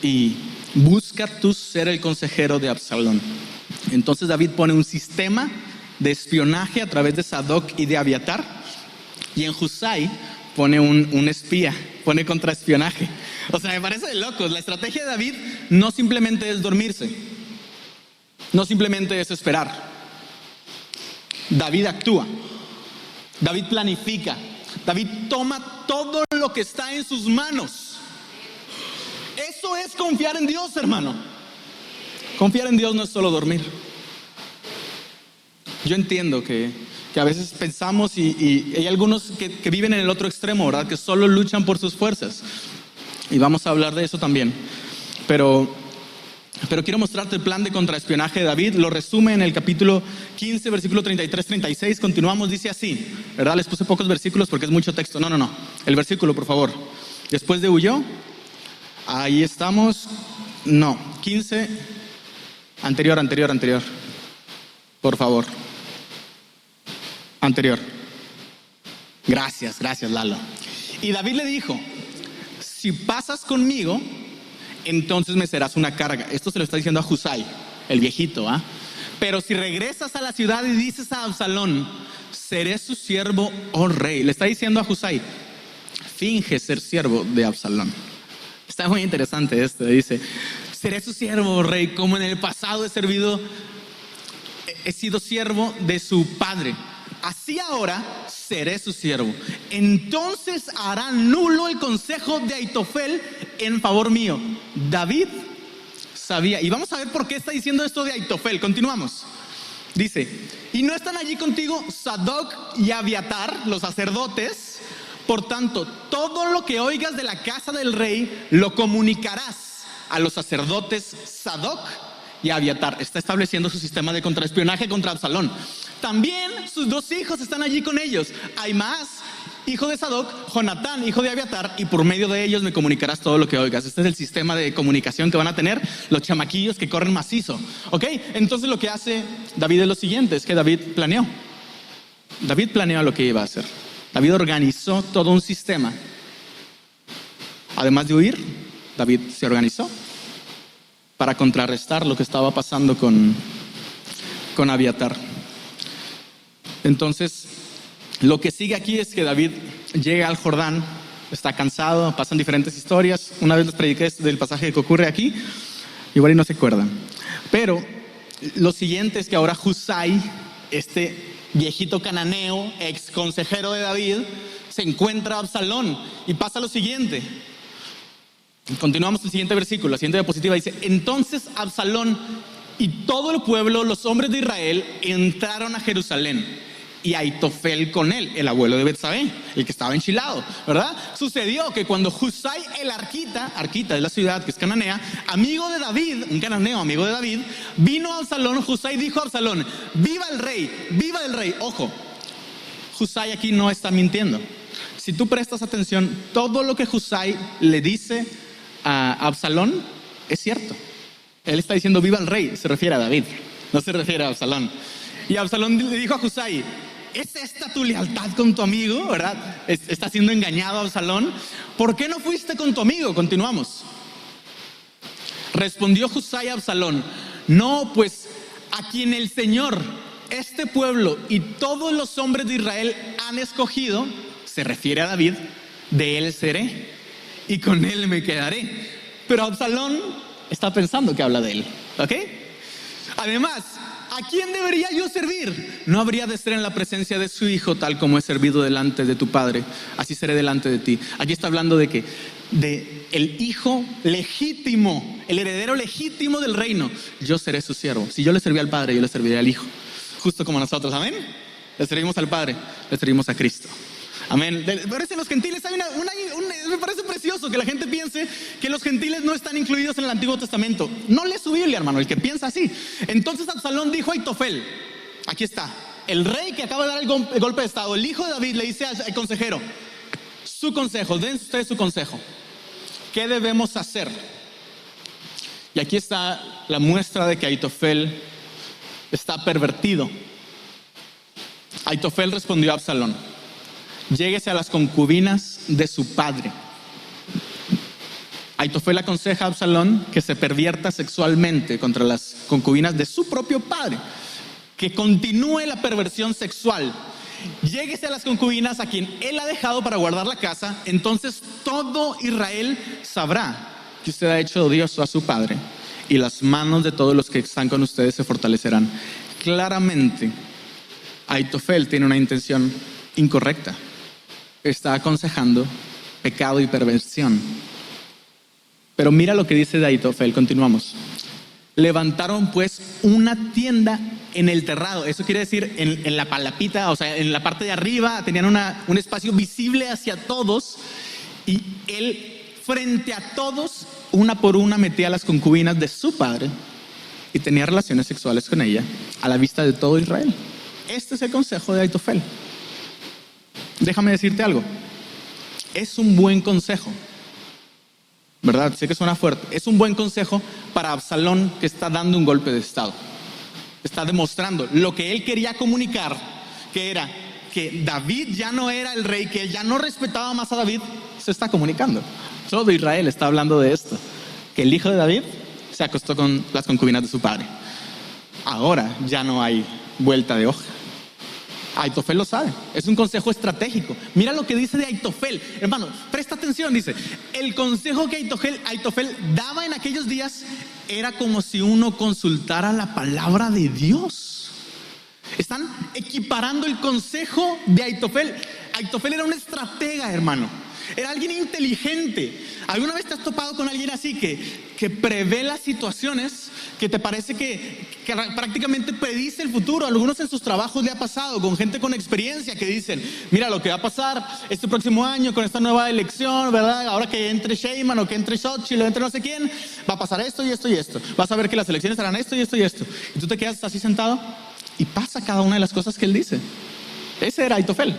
y busca tú ser el consejero de Absalón. Entonces David pone un sistema de espionaje a través de Sadoc y de Abiatar, y en Husai pone un espía, pone contraespionaje. O sea, me parece de locos. La estrategia de David no simplemente es dormirse, no simplemente es esperar. David actúa, David planifica, David toma todo lo que está en sus manos. Eso es confiar en Dios, hermano. Confiar en Dios no es solo dormir. Yo entiendo que a veces pensamos y hay algunos que viven en el otro extremo, ¿verdad? Que solo luchan por sus fuerzas. Y vamos a hablar de eso también. Pero quiero mostrarte el plan de contraespionaje de David. Lo resume en el capítulo 15, versículo 33-36. Continuamos, dice así, ¿verdad? Les puse pocos versículos porque es mucho texto. No. El versículo, por favor. Después de huyó, ahí estamos. No, 15, anterior. Por favor. Anterior. Gracias, Lalo. Y David le dijo, si pasas conmigo, entonces me serás una carga. Esto se lo está diciendo a Husai, el viejito, Pero si regresas a la ciudad y dices a Absalón, seré su siervo, oh rey. Le está diciendo a Husai, finge ser siervo de Absalón. Está muy interesante esto. Dice, seré su siervo, oh rey, como en el pasado he sido siervo de su padre. Así ahora seré su siervo. Entonces hará nulo el consejo de Aitofel en favor mío. David sabía, y vamos a ver por qué está diciendo esto de Aitofel. Continuamos. Dice, y no están allí contigo Sadoc y Abiatar, los sacerdotes. Por tanto, todo lo que oigas de la casa del rey lo comunicarás a los sacerdotes Sadoc y Abiatar. Está estableciendo su sistema de contraespionaje contra Absalón. También sus dos hijos están allí con ellos, Ahimaas, hijo de Sadoc, Jonatán, hijo de Abiatar, y por medio de ellos me comunicarás todo lo que oigas. Este es el sistema de comunicación que van a tener los chamaquillos que corren macizo, ¿ok? Entonces lo que hace David es lo siguiente, es que David planeó lo que iba a hacer. David organizó todo un sistema. Además de huir, David se organizó para contrarrestar lo que estaba pasando con Abiatar. Entonces, lo que sigue aquí es que David llega al Jordán, está cansado, pasan diferentes historias. Una vez les prediqué del pasaje que ocurre aquí, igual y no se acuerdan. Pero lo siguiente es que ahora Husai, este viejito cananeo, ex consejero de David, se encuentra a Absalón y pasa lo siguiente. Continuamos el siguiente versículo, la siguiente diapositiva dice, entonces Absalón y todo el pueblo, los hombres de Israel, entraron a Jerusalén y Aitofel con él, el abuelo de Betsabé, el que estaba enchilado, ¿verdad? Sucedió que cuando Husai el arquita de la ciudad, que es cananea, amigo de David, un cananeo amigo de David, vino a Absalón. Husai dijo a Absalón: viva el rey. Ojo, Husai aquí no está mintiendo. Si tú prestas atención, todo lo que Husai le dice a Absalón es cierto. Él está diciendo viva el rey, se refiere a David, no se refiere a Absalón. Y Absalón le dijo a Husai: ¿es esta tu lealtad con tu amigo? ¿Verdad? Está siendo engañado Absalón. ¿Por qué no fuiste con tu amigo? Continuamos. Respondió Husai a Absalón: no, pues a quien el Señor, este pueblo y todos los hombres de Israel han escogido, se refiere a David, de él seré y con él me quedaré. Pero Absalón está pensando que habla de él, ¿ok? Además, ¿a quién debería yo servir? No habría de ser en la presencia de su hijo, tal como he servido delante de tu padre, así seré delante de ti. Aquí está hablando de el hijo legítimo, el heredero legítimo del reino. Yo seré su siervo. Si yo le serví al padre, yo le serviré al hijo. Justo como nosotros, amén. Le servimos al padre, le servimos a Cristo. Amén. Parece en los gentiles hay me parece precioso que la gente piense que los gentiles no están incluidos en el Antiguo Testamento. No lee su Biblia, hermano, el que piensa así. Entonces Absalón dijo a Aitofel, aquí está, el rey que acaba de dar el golpe de estado, el hijo de David, le dice al consejero, su consejo, den ustedes su consejo. ¿Qué debemos hacer? Y aquí está la muestra de que Aitofel está pervertido. Aitofel respondió a Absalón: lléguese a las concubinas de su padre. Aitofel aconseja a Absalón que se pervierta sexualmente contra las concubinas de su propio padre, que continúe la perversión sexual. Lléguese a las concubinas a quien él ha dejado para guardar la casa, entonces todo Israel sabrá que usted ha hecho odioso a su padre, y las manos de todos los que están con ustedes se fortalecerán. Claramente, Aitofel tiene una intención incorrecta. Está aconsejando pecado y perversión. Pero mira lo que dice de Aitofel, continuamos. Levantaron pues una tienda en el terrado. Eso quiere decir en la palapita, o sea, en la parte de arriba tenían un espacio visible hacia todos, y él frente a todos, una por una, metía a las concubinas de su padre y tenía relaciones sexuales con ella a la vista de todo Israel. Este es el consejo de Aitofel. Déjame decirte algo, es un buen consejo, ¿verdad? Sé que suena fuerte. Es un buen consejo para Absalón, que está dando un golpe de estado. Está demostrando lo que él quería comunicar, que era que David ya no era el rey, que él ya no respetaba más a David. Se está comunicando. Todo Israel está hablando de esto, que el hijo de David se acostó con las concubinas de su padre. Ahora ya no hay vuelta de hoja. Aitofel lo sabe, es un consejo estratégico. Mira lo que dice de Aitofel, hermano, presta atención. Dice, el consejo que Aitofel daba en aquellos días era como si uno consultara la palabra de Dios. Están equiparando el consejo de Aitofel. Aitofel era un estratega, hermano. Era alguien inteligente. ¿Alguna vez te has topado con alguien así que prevé las situaciones, que te parece que prácticamente predice el futuro? Algunos en sus trabajos le ha pasado, con gente con experiencia que dicen, mira lo que va a pasar este próximo año con esta nueva elección, ¿verdad? Ahora que entre Sheinbaum o que entre Xochitl o entre no sé quién, va a pasar esto y esto y esto. Vas a ver que las elecciones harán esto y esto y esto. Y tú te quedas así sentado y pasa cada una de las cosas que él dice. Ese era Aitofel.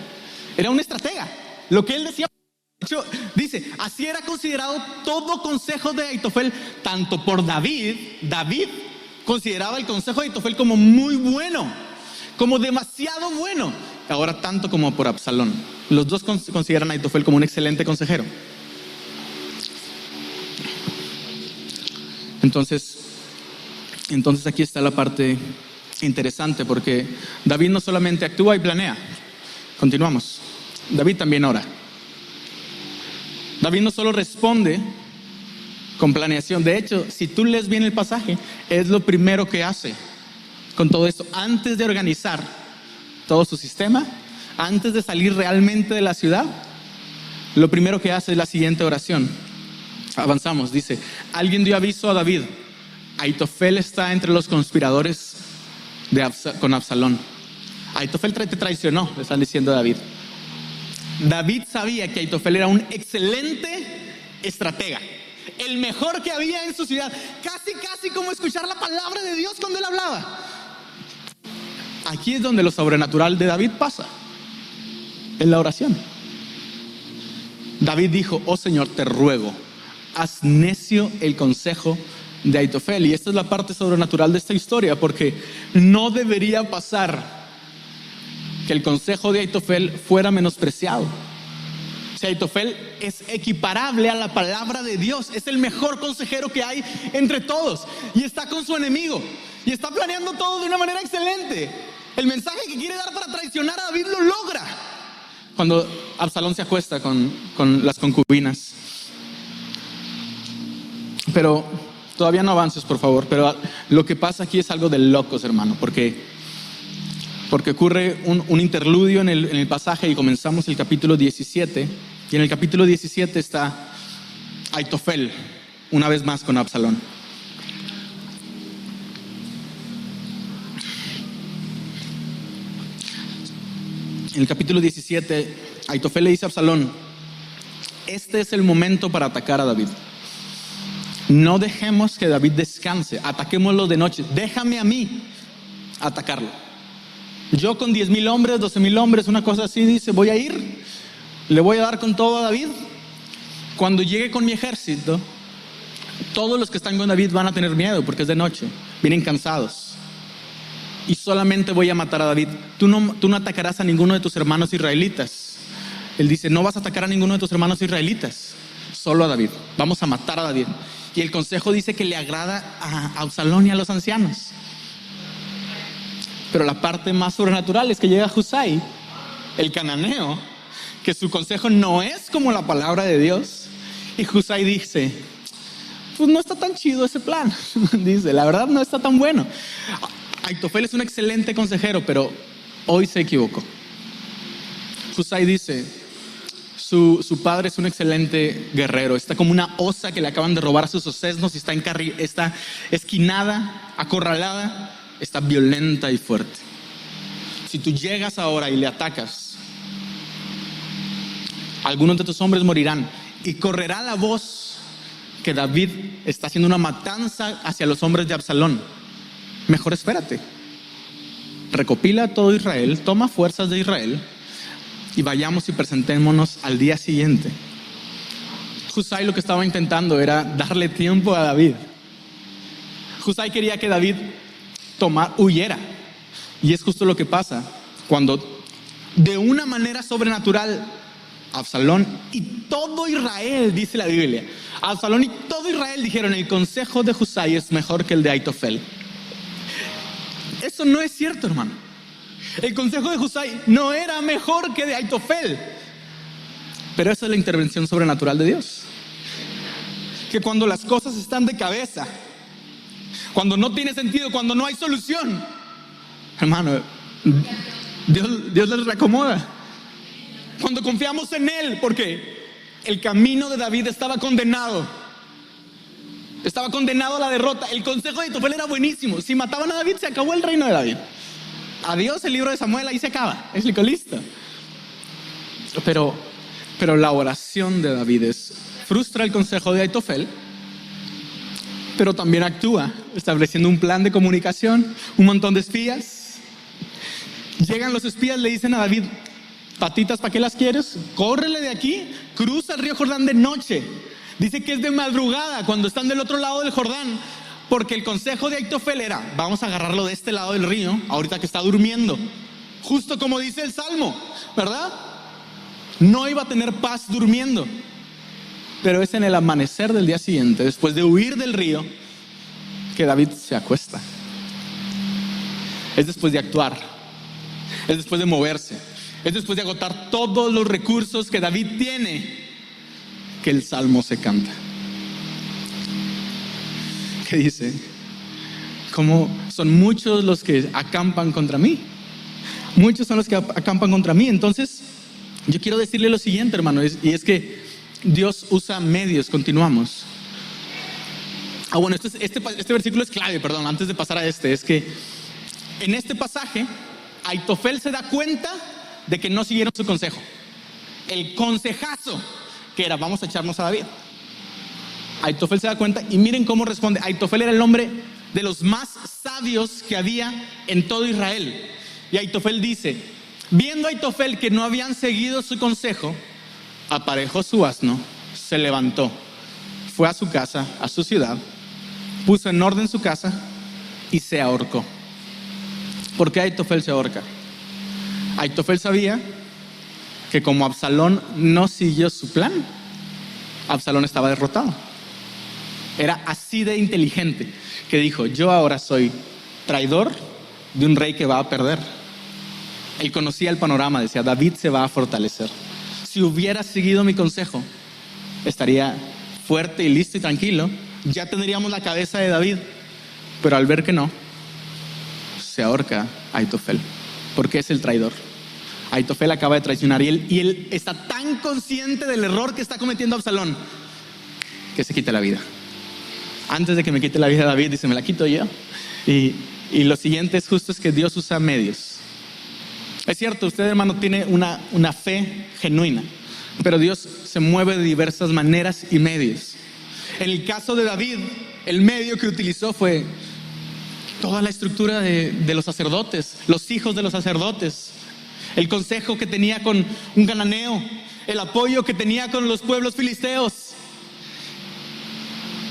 Era un estratega. Lo que él decía, de hecho, dice, así era considerado todo consejo de Aitofel, tanto por David. David consideraba el consejo de Aitofel como muy bueno, como demasiado bueno. Ahora tanto como por Absalón. Los dos consideran a Aitofel como un excelente consejero. Entonces aquí está la parte interesante, porque David no solamente actúa y planea. Continuamos. David también ora. David no solo responde con planeación. De hecho, si tú lees bien el pasaje, es lo primero que hace con todo esto. Antes de organizar todo su sistema, antes de salir realmente de la ciudad, lo primero que hace es la siguiente oración. Avanzamos, dice, alguien dio aviso a David, Aitofel está entre los conspiradores con Absalón. Aitofel te traicionó, le están diciendo a David. David sabía que Aitofel era un excelente estratega, el mejor que había en su ciudad, casi como escuchar la palabra de Dios cuando él hablaba. Aquí es donde lo sobrenatural de David pasa, en la oración. David dijo: oh Señor, te ruego, haz necio el consejo de Aitofel. Y esta es la parte sobrenatural de esta historia, porque no debería pasar que el consejo de Aitofel fuera menospreciado. O sea, Aitofel es equiparable a la palabra de Dios, es el mejor consejero que hay entre todos, y está con su enemigo, y está planeando todo de una manera excelente. El mensaje que quiere dar para traicionar a David lo logra cuando Absalón se acuesta con las concubinas. Pero todavía no avances, por favor. Pero lo que pasa aquí es algo de locos, hermano, porque ocurre un interludio en el pasaje y comenzamos el capítulo 17. Y en el capítulo 17 está Aitofel una vez más con Absalón. En el capítulo 17, Aitofel le dice a Absalón: este es el momento para atacar a David. No dejemos que David descanse, ataquémoslo de noche. Déjame a mí atacarlo. Yo con 10,000 hombres, 12,000 hombres, una cosa así, dice, voy a ir, le voy a dar con todo a David. Cuando llegue con mi ejército, todos los que están con David van a tener miedo porque es de noche, vienen cansados. Y solamente voy a matar a David. Tú no atacarás a ninguno de tus hermanos israelitas. Él dice: no vas a atacar a ninguno de tus hermanos israelitas, solo a David. Vamos a matar a David. Y el consejo dice que le agrada a Absalón y a los ancianos. Pero la parte más sobrenatural es que llega Husai, el cananeo, que su consejo no es como la palabra de Dios. Y Husai dice: pues no está tan chido ese plan. Dice, la verdad no está tan bueno. Aitofel es un excelente consejero, pero hoy se equivocó. Husai dice: su padre es un excelente guerrero, está como una osa que le acaban de robar a sus osesnos y está esquinada, acorralada, está violenta y fuerte. Si tú llegas ahora y le atacas, algunos de tus hombres morirán y correrá la voz que David está haciendo una matanza hacia los hombres de Absalón. Mejor espérate, recopila a todo Israel, toma fuerzas de Israel y vayamos y presentémonos al día siguiente. Husai lo que estaba intentando era darle tiempo a David. Husai quería que David huyera. Y es justo lo que pasa cuando de una manera sobrenatural Absalón y todo Israel, dice la Biblia, Absalón y todo Israel dijeron: el consejo de Husai es mejor que el de Aitofel. Eso no es cierto, hermano. El consejo de Husai no era mejor que de Aitofel. Pero esa es la intervención sobrenatural de Dios. Que cuando las cosas están de cabeza, cuando no tiene sentido, cuando no hay solución, hermano, Dios les reacomoda. Cuando confiamos en Él, porque el camino de David estaba condenado. Estaba condenado a la derrota. El consejo de Aitofel era buenísimo. Si mataban a David, se acabó el reino de David. Adiós el libro de Samuel, ahí se acaba. Es listo. Pero la oración de David frustra el consejo de Aitofel, pero también actúa, estableciendo un plan de comunicación, un montón de espías. Llegan los espías, le dicen a David: patitas, ¿para qué las quieres? Córrele de aquí, cruza el río Jordán de noche. Dice que es de madrugada cuando están del otro lado del Jordán, porque el consejo de Aitofel era: vamos a agarrarlo de este lado del río, ahorita que está durmiendo. Justo como dice el Salmo, ¿verdad? No iba a tener paz durmiendo. Pero es en el amanecer del día siguiente, después de huir del río, que David se acuesta. Es después de actuar, es después de moverse, es después de agotar todos los recursos que David tiene, que el salmo se canta. ¿Qué dice? Como son muchos los que acampan contra mí. Muchos son los que acampan contra mí. Entonces, yo quiero decirle lo siguiente, hermano, y es que Dios usa medios. Continuamos. Bueno, este versículo es clave, perdón, antes de pasar a es que en este pasaje Aitofel se da cuenta de que no siguieron su consejo. El consejazo que era, vamos a echarnos a David. Aitofel se da cuenta y miren cómo responde. Aitofel era el hombre de los más sabios que había en todo Israel. Y Aitofel dice, viendo Aitofel que no habían seguido su consejo, aparejó su asno, se levantó, fue a su casa, a su ciudad, puso en orden su casa y se ahorcó. ¿Por qué Aitofel se ahorca? Aitofel sabía que como Absalón no siguió su plan, Absalón estaba derrotado. Era así de inteligente que dijo, yo ahora soy traidor de un rey que va a perder. Él conocía el panorama, decía, David se va a fortalecer. Si hubiera seguido mi consejo, estaría fuerte y listo y tranquilo, ya tendríamos la cabeza de David. Pero al ver que no, se ahorca Aitofel, porque es el traidor. Aitofel acaba de traicionar y él está tan consciente del error que está cometiendo Absalón que se quita la vida. Antes de que me quite la vida David, dice, me la quito yo. Y lo siguiente es justo es que Dios usa medios. Es cierto, usted, hermano, tiene una fe genuina, pero Dios se mueve de diversas maneras y medios. En el caso de David, el medio que utilizó fue toda la estructura de los sacerdotes, los hijos de los sacerdotes, el consejo que tenía con un cananeo, el apoyo que tenía con los pueblos filisteos.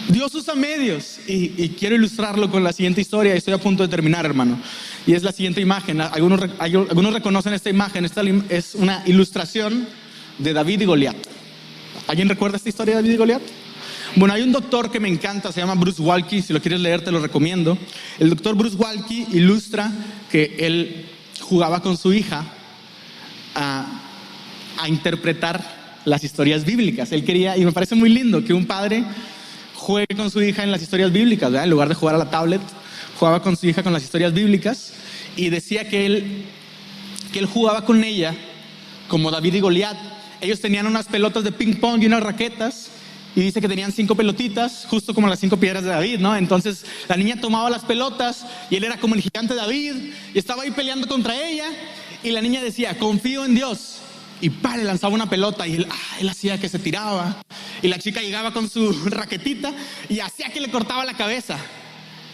Dios usa medios y quiero ilustrarlo con la siguiente historia. Estoy a punto de terminar, hermano, y es la siguiente imagen. Algunos reconocen esta imagen. Esta es una ilustración de David y Goliat. ¿Alguien recuerda esta historia de David y Goliat? Bueno, hay un doctor que me encanta, se llama Bruce Waltke. Si lo quieres leer, te lo recomiendo. El doctor Bruce Waltke ilustra que él jugaba con su hija a interpretar las historias bíblicas. Él quería, y me parece muy lindo, que un padre juegue con su hija en las historias bíblicas, ¿verdad? En lugar de jugar a la tablet, jugaba con su hija con las historias bíblicas, y decía que él jugaba con ella como David y Goliat. Ellos tenían unas pelotas de ping pong y unas raquetas, y dice que tenían 5 pelotitas, justo como las 5 piedras de David, ¿no? Entonces la niña tomaba las pelotas y él era como el gigante David y estaba ahí peleando contra ella, y la niña decía, confío en Dios, y le lanzaba una pelota y él hacía que se tiraba, y la chica llegaba con su raquetita y hacía que le cortaba la cabeza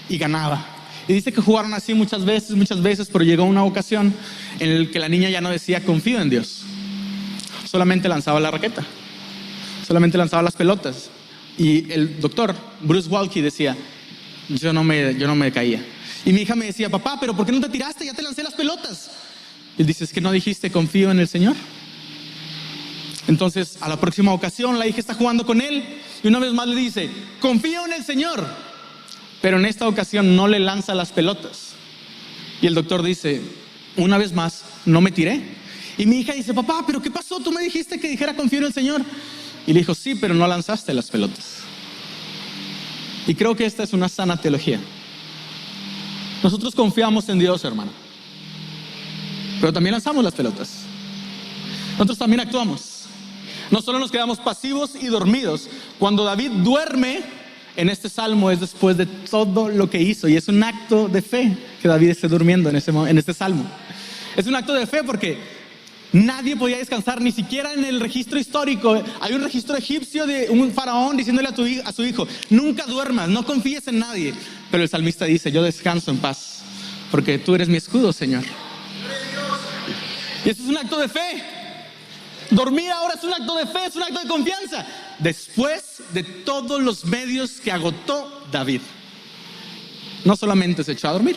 y ganaba. Y dice que jugaron así muchas veces, pero llegó una ocasión en la que la niña ya no decía confío en Dios, solamente lanzaba la raqueta, solamente lanzaba las pelotas. Y el doctor Bruce Waltke decía, yo no me caía. Y mi hija me decía, papá, pero ¿por qué no te tiraste? Ya te lancé las pelotas. Y él dice, es que no dijiste confío en el Señor. Entonces, a la próxima ocasión, la hija está jugando con él y una vez más le dice, confío en el Señor. Pero en esta ocasión no le lanza las pelotas. Y el doctor dice, una vez más, no me tiré. Y mi hija dice, papá, ¿pero qué pasó? Tú me dijiste que dijera confío en el Señor. Y le dijo, sí, pero no lanzaste las pelotas. Y creo que esta es una sana teología. Nosotros confiamos en Dios, hermano, pero también lanzamos las pelotas. Nosotros también actuamos. No solo nos quedamos pasivos y dormidos. Cuando David duerme en este salmo es después de todo lo que hizo, y es un acto de fe que David esté durmiendo en este salmo. Es un acto de fe porque nadie podía descansar, ni siquiera en el registro histórico. Hay un registro egipcio de un faraón diciéndole a su hijo, nunca duermas, no confíes en nadie. Pero el salmista dice, yo descanso en paz porque tú eres mi escudo, Señor. Y eso es un acto de fe. Dormir ahora es un acto de fe, es un acto de confianza, después de todos los medios que agotó David. No solamente se echó a dormir.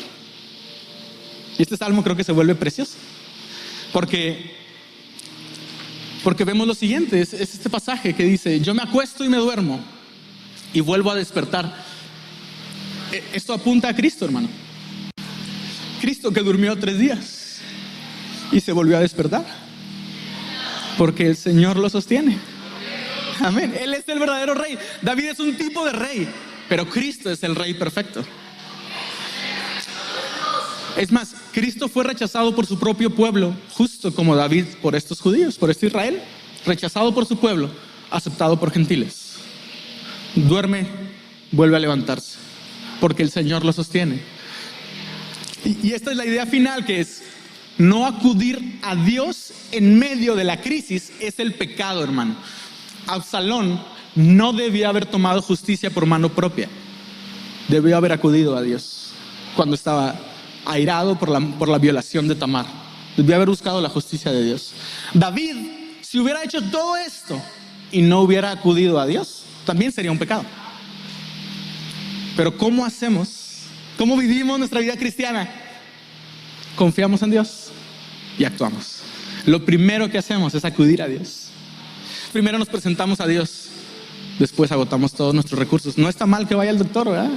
Y este salmo creo que se vuelve precioso porque vemos lo siguiente, es este pasaje que dice, yo me acuesto y me duermo y vuelvo a despertar. Esto apunta a Cristo, hermano. Cristo que durmió 3 días y se volvió a despertar porque el Señor lo sostiene. Amén. Él es el verdadero rey. David es un tipo de rey, pero Cristo es el rey perfecto. Es más, Cristo fue rechazado por su propio pueblo, justo como David por estos judíos, por este Israel. Rechazado por su pueblo, aceptado por gentiles. Duerme, vuelve a levantarse, porque el Señor lo sostiene. Y esta es la idea final, que es, No acudir a Dios en medio de la crisis es el pecado, hermano. Absalón no debía haber tomado justicia por mano propia. Debió haber acudido a Dios cuando estaba airado por la violación de Tamar. Debió haber buscado la justicia de Dios. David, si hubiera hecho todo esto y no hubiera acudido a Dios, también sería un pecado. Pero ¿cómo hacemos? ¿Cómo vivimos nuestra vida cristiana? Confiamos en Dios y actuamos. Lo primero que hacemos es acudir a Dios. Primero nos presentamos a Dios, después agotamos todos nuestros recursos. No está mal que vaya al doctor, ¿verdad?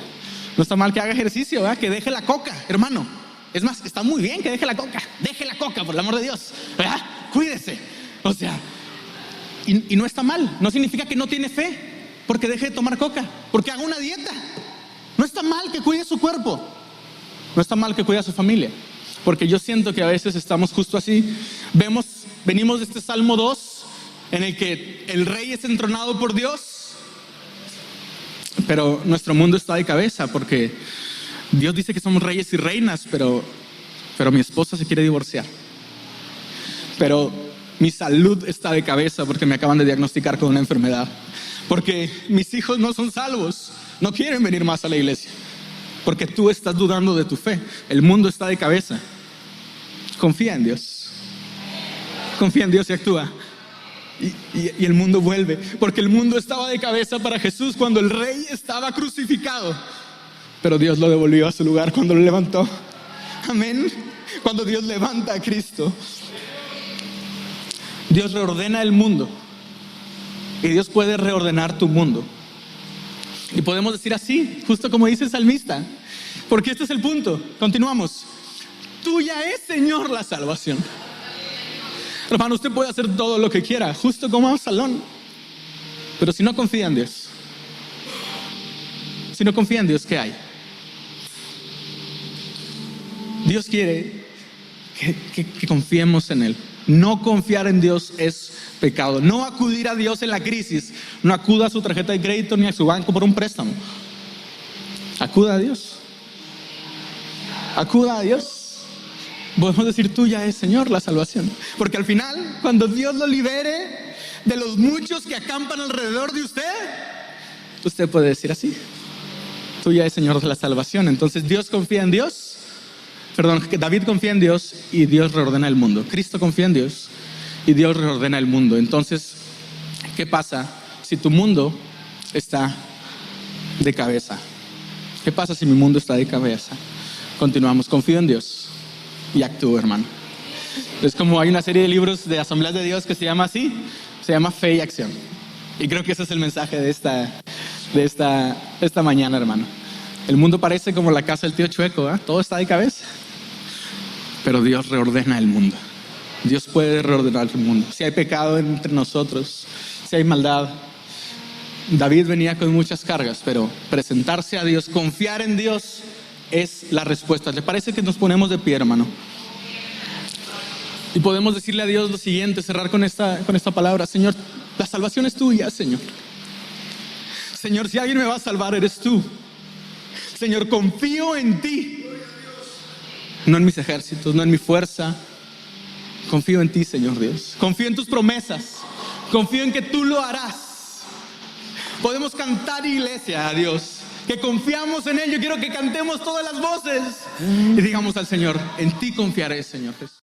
No está mal que haga ejercicio, ¿verdad? Que deje la coca, hermano. Es más, está muy bien que deje la coca. Deje la coca, por el amor de Dios, ¿verdad? Cuídese. O sea, y no está mal. No significa que no tiene fe porque deje de tomar coca, porque haga una dieta. No está mal que cuide su cuerpo. No está mal que cuide a su familia. Porque yo siento que a veces estamos justo así. Venimos de este Salmo 2, en el que el rey es entronado por Dios, pero nuestro mundo está de cabeza, porque Dios dice que somos reyes y reinas, pero mi esposa se quiere divorciar. Pero mi salud está de cabeza porque me acaban de diagnosticar con una enfermedad. Porque mis hijos no son salvos, no quieren venir más a la iglesia. Porque tú estás dudando de tu fe. El mundo está de cabeza. Confía en Dios. Confía en Dios y actúa. Y el mundo vuelve. Porque el mundo estaba de cabeza para Jesús cuando el rey estaba crucificado. Pero Dios lo devolvió a su lugar cuando lo levantó. Amén. Cuando Dios levanta a Cristo, Dios reordena el mundo. Y Dios puede reordenar tu mundo. Y podemos decir así, justo como dice el salmista, porque este es el punto. Continuamos. Tuya es, Señor, la salvación. Hermano, usted puede hacer todo lo que quiera, justo como Absalón. Pero si no confía en Dios, ¿qué hay? Dios quiere que confiemos en Él. No confiar en Dios es pecado. No acudir a Dios en la crisis. No acuda a su tarjeta de crédito ni a su banco por un préstamo. Acuda a Dios. Acuda a Dios. Podemos decir, tuya es, Señor, la salvación. Porque al final, cuando Dios lo libere de los muchos que acampan alrededor de usted puede decir así: tuya es, Señor, la salvación. Entonces David confía en Dios y Dios reordena el mundo. Cristo confía en Dios y Dios reordena el mundo. Entonces, ¿qué pasa si tu mundo está de cabeza? ¿Qué pasa si mi mundo está de cabeza? Continuamos, confío en Dios y actúo, hermano. Es como hay una serie de libros de Asambleas de Dios que se llama así, se llama Fe y Acción. Y creo que ese es el mensaje de esta mañana, hermano. El mundo parece como la casa del tío Chueco, ¿eh? Todo está de cabeza. Pero Dios reordena el mundo. Dios puede reordenar el mundo. Si hay pecado entre nosotros, si hay maldad. David venía con muchas cargas, pero presentarse a Dios, confiar en Dios es la respuesta. ¿Le parece que nos ponemos de pie, hermano? Y podemos decirle a Dios lo siguiente, cerrar con esta palabra: Señor, la salvación es tuya, Señor. Señor, si alguien me va a salvar, eres tú. Señor, confío en ti. No en mis ejércitos, no en mi fuerza. Confío en ti, Señor Dios. Confío en tus promesas. Confío en que tú lo harás. Podemos cantar, iglesia, a Dios, que confiamos en Él. Yo quiero que cantemos todas las voces y digamos al Señor: en ti confiaré, Señor Jesús.